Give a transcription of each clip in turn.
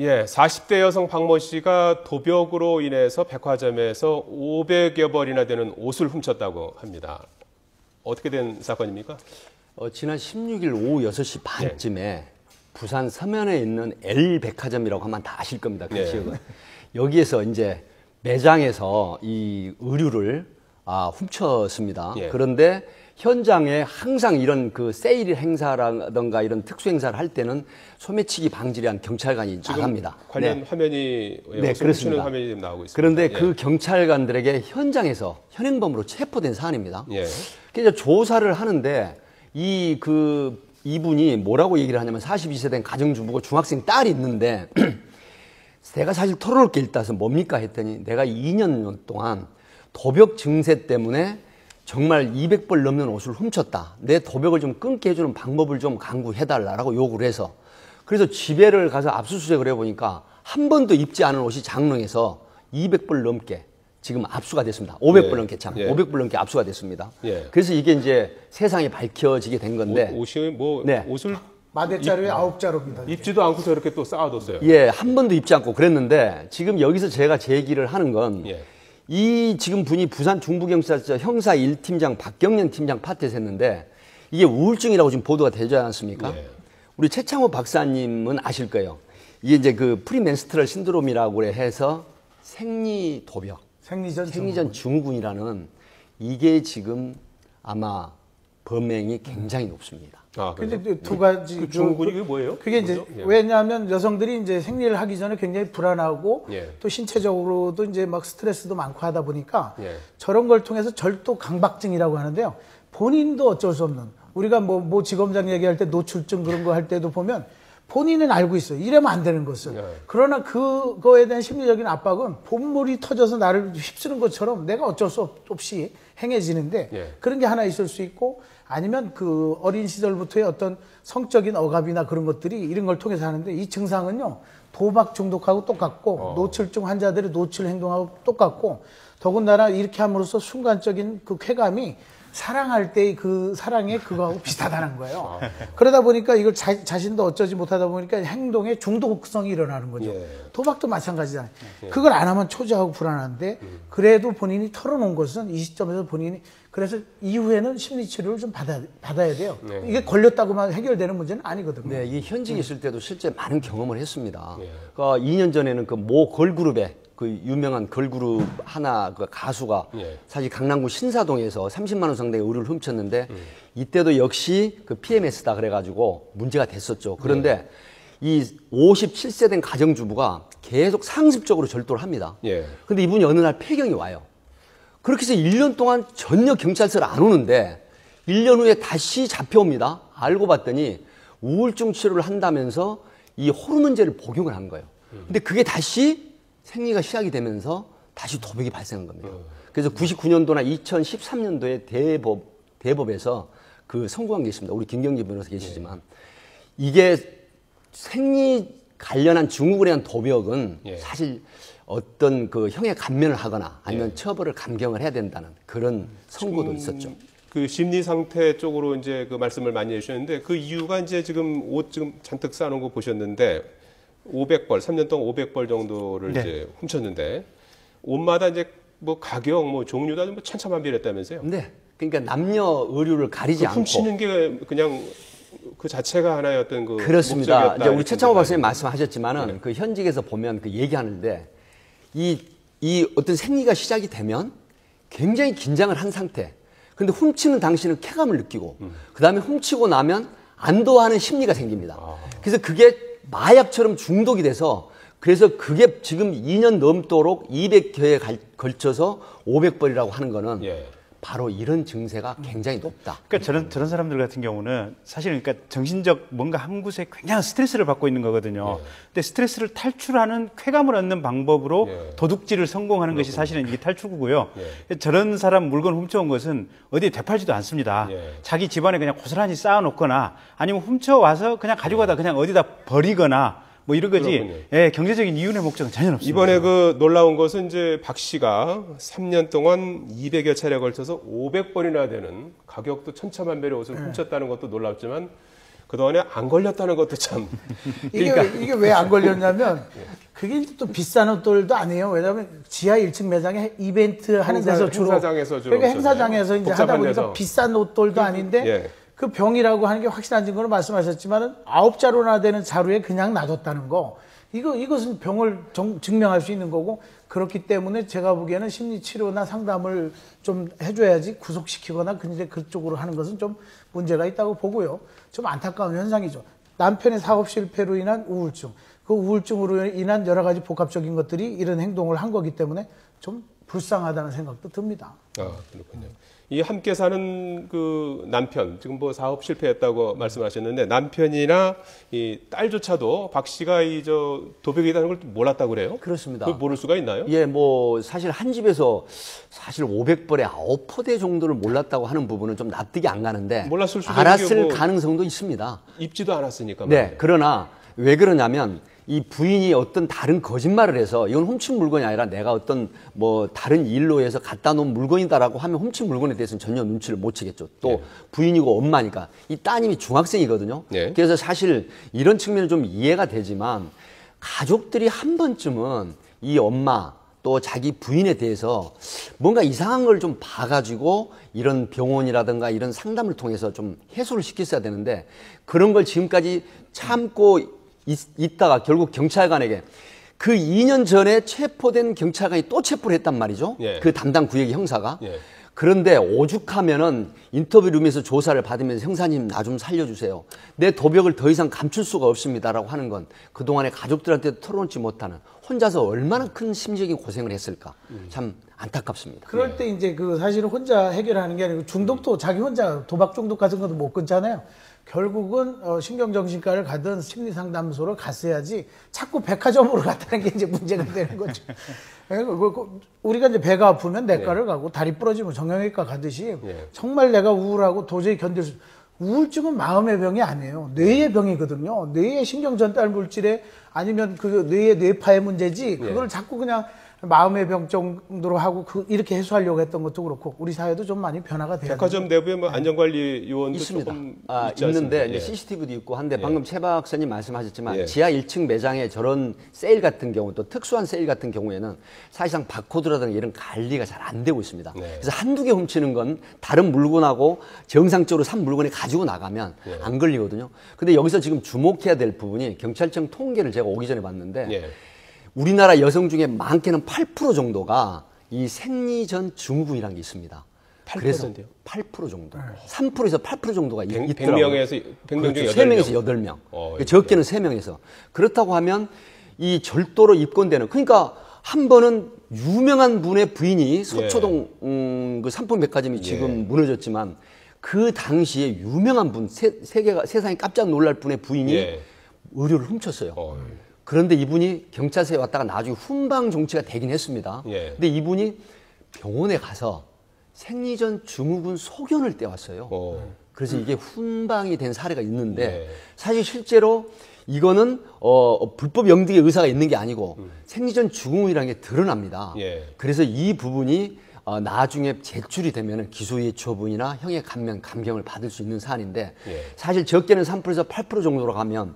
예, 40대 여성 박모 씨가 도벽으로 인해서 백화점에서 500여 벌이나 되는 옷을 훔쳤다고 합니다. 어떻게 된 사건입니까? 지난 16일 오후 6시 반쯤에 부산 서면에 있는 L백화점이라고 하면 다 아실 겁니다. 그 지역은. 여기에서 이제 매장에서 이 의류를 훔쳤습니다. 그런데 현장에 항상 이런 그 세일 행사라든가 이런 특수 행사를 할 때는 소매치기 방지를 위한 경찰관이 나갑니다. 관련 화면이 훔치는 화면이 지금 나오고 있습니다. 그런데 그 경찰관들에게 현장에서 현행범으로 체포된 사안입니다. 그래서 조사를 하는데 이분이 뭐라고 얘기를 하냐면 42세 된 가정주부고 중학생 딸이 있는데 내가 사실 털어놓을 게 있다서 뭡니까 했더니 내가 2년 동안 도벽 증세 때문에 정말 200벌 넘는 옷을 훔쳤다. 내 도벽을 좀 끊게 해주는 방법을 좀 강구해달라고 요구를 해서 그래서 집에를 가서 압수수색을 해보니까 한 번도 입지 않은 옷이 장롱에서 200벌 넘게 지금 압수가 됐습니다. 500벌 넘게 500벌 넘게 압수가 됐습니다. 그래서 이게 이제 세상에 밝혀지게 된 건데 옷이 뭐 옷을 마대자루에 9자루입니다. 입지도 않고 저렇게 또 쌓아뒀어요. 한 번도 입지 않고 그랬는데 지금 여기서 제가 제 얘기를 하는 건 이 지금 분이 부산 중부경찰서 형사 1팀장 박경련 팀장 파트에서 했는데 이게 우울증이라고 지금 보도가 되지 않습니까? 우리 최창호 박사님은 아실 거예요. 이게 이제 그 프리멘스트럴 신드롬이라고 해서 생리도벽, 생리전 증후군이라는 이게 지금 아마 범행이 굉장히 높습니다. 근데 두 가지 그 증후군이 그게 뭐예요? 그게 이제 왜냐하면 여성들이 이제 생리를 하기 전에 굉장히 불안하고 또 신체적으로도 이제 막 스트레스도 많고 하다 보니까 저런 걸 통해서 절도 강박증이라고 하는데요. 본인도 어쩔 수 없는 우리가 뭐 직업장 얘기할 때 노출증 그런 거 할 때도 보면 본인은 알고 있어요. 이러면 안 되는 것을. 그러나 그거에 대한 심리적인 압박은 본물이 터져서 나를 휩쓰는 것처럼 내가 어쩔 수 없이 행해지는데 그런 게 하나 있을 수 있고 아니면 그 어린 시절부터의 어떤 성적인 억압이나 그런 것들이 이런 걸 통해서 하는데 이 증상은요 도박 중독하고 똑같고 노출증 환자들의 노출 행동하고 똑같고 더군다나 이렇게 함으로써 순간적인 그 쾌감이 사랑할 때 그 사랑의 그거하고 비슷하다는 거예요. 그러다 보니까 이걸 자신도 어쩌지 못하다 보니까 행동에 중독성이 일어나는 거죠. 도박도 마찬가지잖아요. 그걸 안 하면 초조하고 불안한데 그래도 본인이 털어놓은 것은 이 시점에서 본인이 그래서 이후에는 심리치료를 좀 받아야 돼요. 이게 걸렸다고만 해결되는 문제는 아니거든요. 네, 이 현직에 있을 때도 실제 많은 경험을 했습니다. 그러니까 2년 전에는 그 모 걸그룹에 그 유명한 걸그룹 하나 그 가수가 사실 강남구 신사동에서 30만 원 상당의 의류를 훔쳤는데 이때도 역시 그 PMS다 그래가지고 문제가 됐었죠. 그런데 이 57세 된 가정주부가 계속 상습적으로 절도를 합니다. 근데 이분이 어느 날 폐경이 와요. 그렇게 해서 1년 동안 전혀 경찰서를 안 오는데 1년 후에 다시 잡혀옵니다. 알고 봤더니 우울증 치료를 한다면서 이 호르몬제를 복용을 한 거예요. 근데 그게 다시 생리가 시작이 되면서 다시 도벽이 발생한 겁니다. 그래서 99년도나 2013년도에 대법에서 그 선고한 게 있습니다. 우리 김경지 변호사 계시지만 이게 생리 관련한 증후군에 대한 도벽은 사실 어떤 그 형의 감면을 하거나 아니면 처벌을 감경을 해야 된다는 그런 선고도 있었죠. 그 심리 상태 쪽으로 이제 그 말씀을 많이 해주셨는데 그 이유가 이제 지금 옷 지금 잔뜩 쌓아놓은 거 보셨는데 500벌, 3년 동안 500벌 정도를 이제 훔쳤는데 옷마다 이제 뭐 가격, 뭐 종류도 뭐 천차만별했다면서요? 네. 그러니까 남녀 의류를 가리지 않고 훔치는 게 그냥 그 자체가 하나의 어떤 그 그렇습니다. 이제 우리 최창호 박사님 말씀하셨지만은 그 현직에서 보면 그 얘기하는데 이 어떤 생리가 시작이 되면 굉장히 긴장을 한 상태. 근데 훔치는 당시는 쾌감을 느끼고 그다음에 훔치고 나면 안도하는 심리가 생깁니다. 그래서 그게 마약처럼 중독이 돼서 그래서 그게 지금 2년 넘도록 200회에 걸쳐서 500벌이라고 하는 거는 바로 이런 증세가 굉장히 높다. 그러니까 저런 사람들 같은 경우는 사실은 그러니까 정신적 뭔가 한 곳에 굉장한 스트레스를 받고 있는 거거든요. 근데 스트레스를 탈출하는 쾌감을 얻는 방법으로 도둑질을 성공하는 것이 사실은 이게 탈출구고요. 저런 사람 물건 훔쳐온 것은 어디에 되팔지도 않습니다. 자기 집안에 그냥 고스란히 쌓아놓거나 아니면 훔쳐와서 그냥 가지고 가다 그냥 어디다 버리거나 뭐 이런 거지. 경제적인 이윤의 목적은 전혀 없습니다. 이번에 그 놀라운 것은 이제 박 씨가 3년 동안 200여 차례에 걸쳐서 500벌이나 되는 가격도 천차만별의 옷을 훔쳤다는 것도 놀랍지만 그동안에 안 걸렸다는 것도 참. 이게 왜 안 걸렸냐면 그게 또 비싼 옷들도 아니에요. 왜냐하면 지하 1층 매장에 이벤트 하는 데서 주로. 행사장에서 주로. 그러니까 행사장에서 이제 하다 보니까 데서. 비싼 옷들도 아닌데 예. 그 병이라고 하는 게 확실한 증거로 말씀하셨지만은 9자루나 되는 자루에 그냥 놔뒀다는 거. 이것은 병을 증명할 수 있는 거고 그렇기 때문에 제가 보기에는 심리치료나 상담을 좀 해줘야지 구속시키거나 그쪽으로 하는 것은 좀 문제가 있다고 보고요. 좀 안타까운 현상이죠. 남편의 사업 실패로 인한 우울증, 그 우울증으로 인한 여러 가지 복합적인 것들이 이런 행동을 한 거기 때문에 좀 불쌍하다는 생각도 듭니다. 아, 그렇군요. 이 함께 사는 그 남편, 지금 뭐 사업 실패했다고 말씀하셨는데 남편이나 이 딸조차도 박 씨가 도벽이라는 걸 몰랐다고 그래요? 그렇습니다. 그걸 모를 수가 있나요? 예, 뭐 사실 한 집에서 사실 500벌에 9포대 정도를 몰랐다고 하는 부분은 좀 납득이 안 가는데 몰랐을 수도 알았을 있는 게 가능성도 있습니다. 입지도 않았으니까. 네, 말이에요. 그러나 왜 그러냐면 이 부인이 어떤 다른 거짓말을 해서 이건 훔친 물건이 아니라 내가 어떤 뭐 다른 일로 해서 갖다 놓은 물건이다라고 하면 훔친 물건에 대해서는 전혀 눈치를 못 채겠죠. 또 네. 부인이고 엄마니까 이 따님이 중학생이거든요. 네. 그래서 사실 이런 측면은 좀 이해가 되지만 가족들이 한 번쯤은 이 엄마 또 자기 부인에 대해서 뭔가 이상한 걸 좀 봐가지고 이런 병원이라든가 이런 상담을 통해서 좀 해소를 시켰어야 되는데 그런 걸 지금까지 참고 있다가 결국 경찰관에게 그 2년 전에 체포된 경찰관이 또 체포를 했단 말이죠. 예. 그 담당 구역의 형사가. 예. 그런데 오죽하면은 인터뷰룸에서 조사를 받으면서 형사님 나 좀 살려주세요. 내 도벽을 더 이상 감출 수가 없습니다라고 하는 건 그동안에 가족들한테 털어놓지 못하는 혼자서 얼마나 큰 심적인 고생을 했을까. 참 안타깝습니다. 그럴 때 이제 사실은 혼자 해결하는 게 아니고 중독도 자기 혼자 도박 중독 같은 것도 못 끊잖아요. 결국은 신경정신과를 가든 심리상담소를 갔어야지 자꾸 백화점으로 갔다는 게 이제 문제가 되는 거죠. 우리가 이제 배가 아프면 내과를 가고 다리 부러지면 정형외과 가듯이 정말 내가 우울하고 도저히 견딜 수 우울증은 마음의 병이 아니에요. 뇌의 병이거든요. 뇌의 신경전달 물질에 아니면 그 뇌의 뇌파의 문제지 그걸 자꾸 그냥 마음의 병 정도로 하고 이렇게 해소하려고 했던 것도 그렇고 우리 사회도 좀 많이 변화가 돼야 백화점 내부에 뭐 안전관리 요원도 있습니다. 조금 있는데 예. CCTV도 있고 한데 방금 최 박사님 말씀하셨지만 예. 지하 1층 매장에 저런 세일 같은 경우 또 특수한 세일 같은 경우에는 사실상 바코드라든가 이런 관리가 잘 안 되고 있습니다. 네. 그래서 한두 개 훔치는 건 다른 물건하고 정상적으로 산 물건을 가지고 나가면 안 걸리거든요. 근데 여기서 지금 주목해야 될 부분이 경찰청 통계를 제가 오기 전에 봤는데 예. 우리나라 여성 중에 많게는 8% 정도가 이 생리전 증후군이라는 게 있습니다. 8%요? 그래서 8% 정도. 3%에서 8% 정도가 있더라고요. 100명에서 100명 중에 3명에서 8명. 8명. 적게는 3명에서. 그렇다고 하면 이 절도로 입건되는 그러니까 한 번은 유명한 분의 부인이 서초동 그 삼풍백화점이 지금 무너졌지만 그 당시에 유명한 분 세상이 깜짝 놀랄 분의 부인이 의료를 훔쳤어요. 그런데 이분이 경찰서에 왔다가 나중에 훈방 정치가 되긴 했습니다. 근데 이분이 병원에 가서 생리전 증후군 소견을 떼왔어요. 그래서 이게 훈방이 된 사례가 있는데 사실 실제로 이거는 불법 영득의 의사가 있는 게 아니고 생리전 증후군이라는 게 드러납니다. 그래서 이 부분이 나중에 제출이 되면 기소유예 처분이나 형의 감면, 감경을 받을 수 있는 사안인데 사실 적게는 3%에서 8% 정도로 가면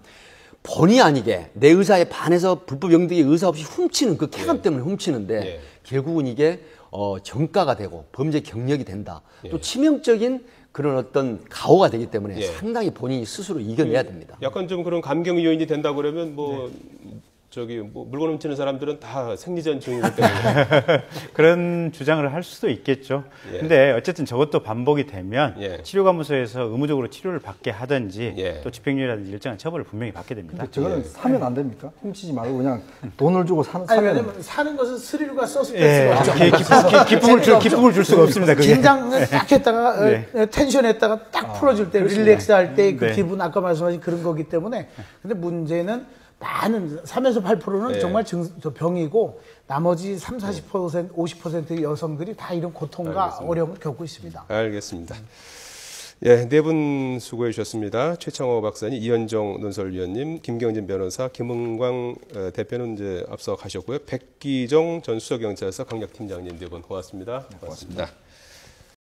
본의 아니게 내 의사에 반해서 불법 영득의 의사 없이 훔치는 그 쾌감 때문에 훔치는데 결국은 이게 전가가 되고 범죄 경력이 된다. 또 치명적인 그런 어떤 가오가 되기 때문에 상당히 본인이 스스로 이겨내야 됩니다. 약간 좀 그런 감경 요인이 된다 그러면 뭐 물건 훔치는 사람들은 다 생리전 증후군 때문에 그런 주장을 할 수도 있겠죠. 근데 어쨌든 저것도 반복이 되면 치료감호소에서 의무적으로 치료를 받게 하든지 또 집행유예라든지 일정한 처벌을 분명히 받게 됩니다. 저거는 사면 안 됩니까? 훔치지 말고 그냥 돈을 주고 사면. 왜냐면 사는 것은 스릴과 서스펜스가 없죠. 기쁨을 줄 수가 없습니다. 그게. 긴장을 딱 했다가 텐션했다가 딱 풀어줄 때 릴렉스 할 때 그 기분 아까 말씀하신 그런 거기 때문에 근데 문제는 많은 3에서 8%는 정말 병이고 나머지 30-40%, 50%의 여성들이 다 이런 고통과 어려움을 겪고 있습니다. 알겠습니다. 네 분 수고해 주셨습니다. 최창호 박사님, 이현정 논설위원님, 김경진 변호사, 김은광 대표는 이제 앞서 가셨고요. 백기정 전 수서경찰서 강력팀장님 네 분 고맙습니다. 고맙습니다.